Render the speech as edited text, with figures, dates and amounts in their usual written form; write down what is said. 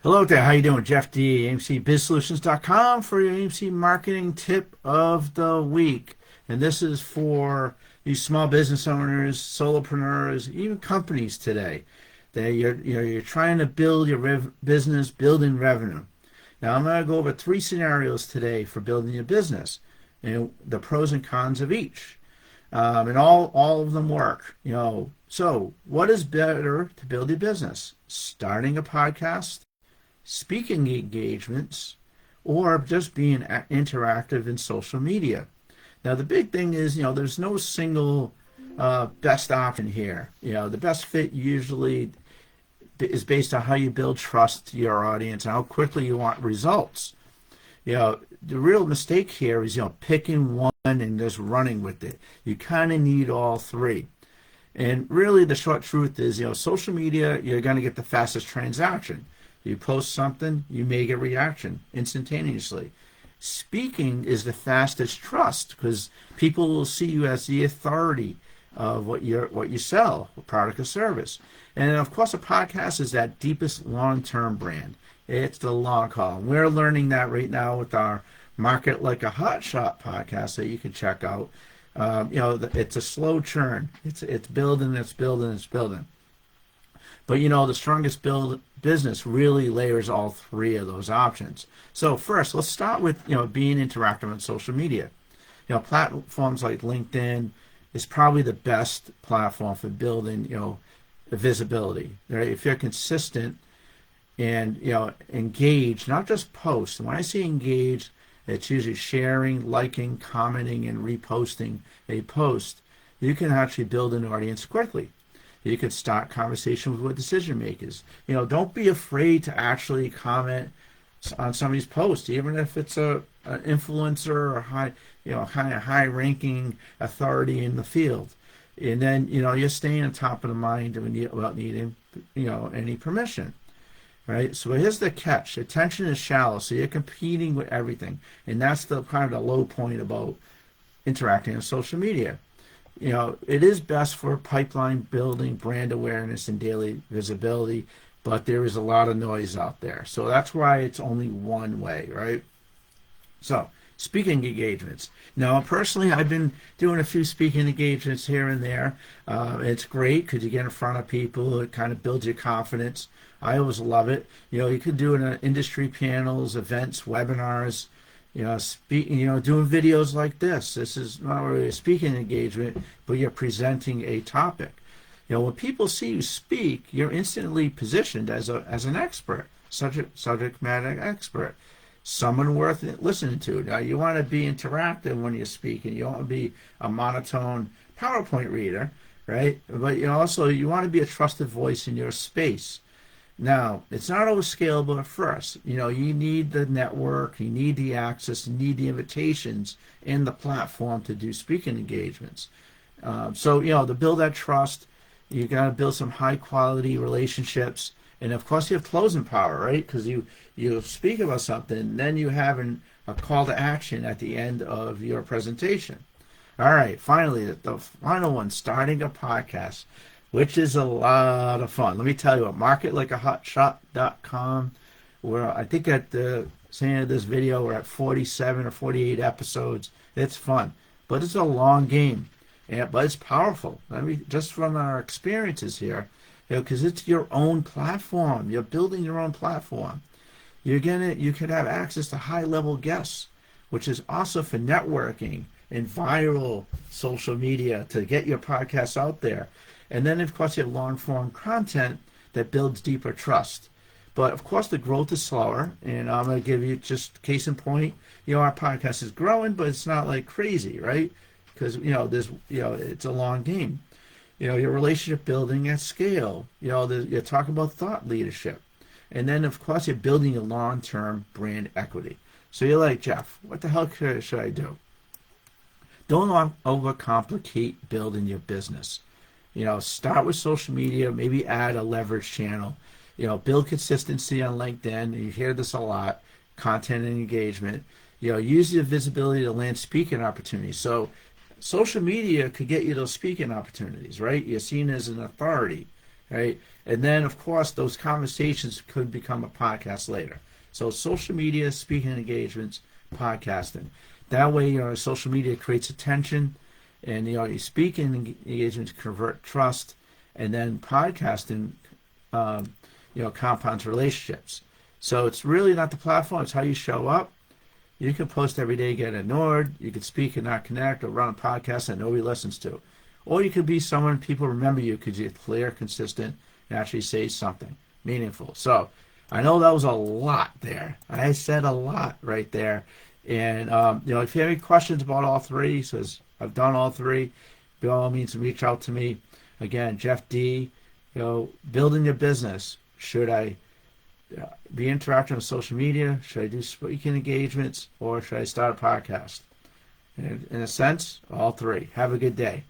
Hello there, how you doing? Jeff D, AMCBizSolutions.com for your AMC marketing tip of the week. And this is for these small business owners, solopreneurs, even companies today. That you're trying to build your business, building revenue. Now I'm going to go over three scenarios today for building your business and the pros and cons of each. And all of them work. So what is better to build your business? Starting a podcast, speaking engagements, or just being interactive in social media. Now, the big thing is, there's no single best option here. The best fit usually is based on how you build trust to your audience and how quickly you want results. The real mistake here is, picking one and just running with it. You kind of need all three. And really, the short truth is, social media, you're going to get the fastest transaction. You post something, you may get reaction instantaneously. Speaking is the fastest trust because people will see you as the authority of what you sell, a product or service. And of course, a podcast is that deepest long-term brand. It's the long haul. We're learning that right now with our Market Like a Hot Shot podcast that you can check out. It's a slow churn. It's building, it's building, it's building. But the strongest business really layers all three of those options. So first, let's start with being interactive on social media. Platforms like LinkedIn is probably the best platform for building visibility. Right? If you're consistent and engaged, not just post. And when I say engaged, it's usually sharing, liking, commenting, and reposting a post. You can actually build an audience quickly. You could start conversations with decision makers. Don't be afraid to actually comment on somebody's post, even if it's an influencer or high ranking authority in the field. And then, you're staying on top of the mind without needing, any permission. Right? So here's the catch. Attention is shallow, so you're competing with everything. And that's the kind of the low point about interacting on social media. It is best for pipeline building, brand awareness, and daily visibility, but there is a lot of noise out there. So that's why it's only one way, right? So, speaking engagements. Now, personally, I've been doing a few speaking engagements here and there. It's great because you get in front of people. It kind of builds your confidence. I always love it. You could do it in industry panels, events, webinars. Doing videos like this. This is not really a speaking engagement, but you're presenting a topic. When people see you speak, you're instantly positioned as an expert, subject matter expert, someone worth listening to. Now, you want to be interactive when you're speaking. You don't want to be a monotone PowerPoint reader, right? But also you want to be a trusted voice in your space. Now, it's not always scalable at first. You need the network, you need the access, you need the invitations and the platform to do speaking engagements. To build that trust, you got to build some high quality relationships. And of course, you have closing power, right? Because you speak about something, then you have a call to action at the end of your presentation. All right, finally, the final one, starting a podcast, which is a lot of fun. Let me tell you what, marketlikeahotshot.com, where I think at the end of this video, we're at 47 or 48 episodes. It's fun, but it's a long game, but it's powerful. Just from our experiences here, because it's your own platform. You're building your own platform. You can have access to high-level guests, which is also for networking and viral social media to get your podcast out there. And then, of course, you have long-form content that builds deeper trust. But, of course, the growth is slower. And I'm going to give you just case in point. Our podcast is growing, but it's not like crazy, right? Because, it's a long game. Your relationship building at scale. You're talking about thought leadership. And then, of course, you're building a long-term brand equity. So you're like, Jeff, what the hell should I do? Don't overcomplicate building your business. Start with social media, maybe add a leverage channel. Build consistency on LinkedIn. You hear this a lot, content and engagement. Use your visibility to land speaking opportunities. So social media could get you those speaking opportunities, right? You're seen as an authority, right? And then, of course, those conversations could become a podcast later. So social media, speaking engagements, podcasting. That way, social media creates attention, and your speaking engagements convert trust, and then podcasting, compounds relationships. So it's really not the platform; it's how you show up. You can post every day, get ignored. You can speak and not connect, or run a podcast that nobody listens to, or you could be someone people remember you because you're clear, consistent, and actually say something meaningful. So I know that was a lot there. I said a lot right there. And, if you have any questions about all three, says I've done all three, by all means, reach out to me. Again, Jeff D., building your business. Should I be interacting with social media? Should I do speaking engagements? Or should I start a podcast? In a sense, all three. Have a good day.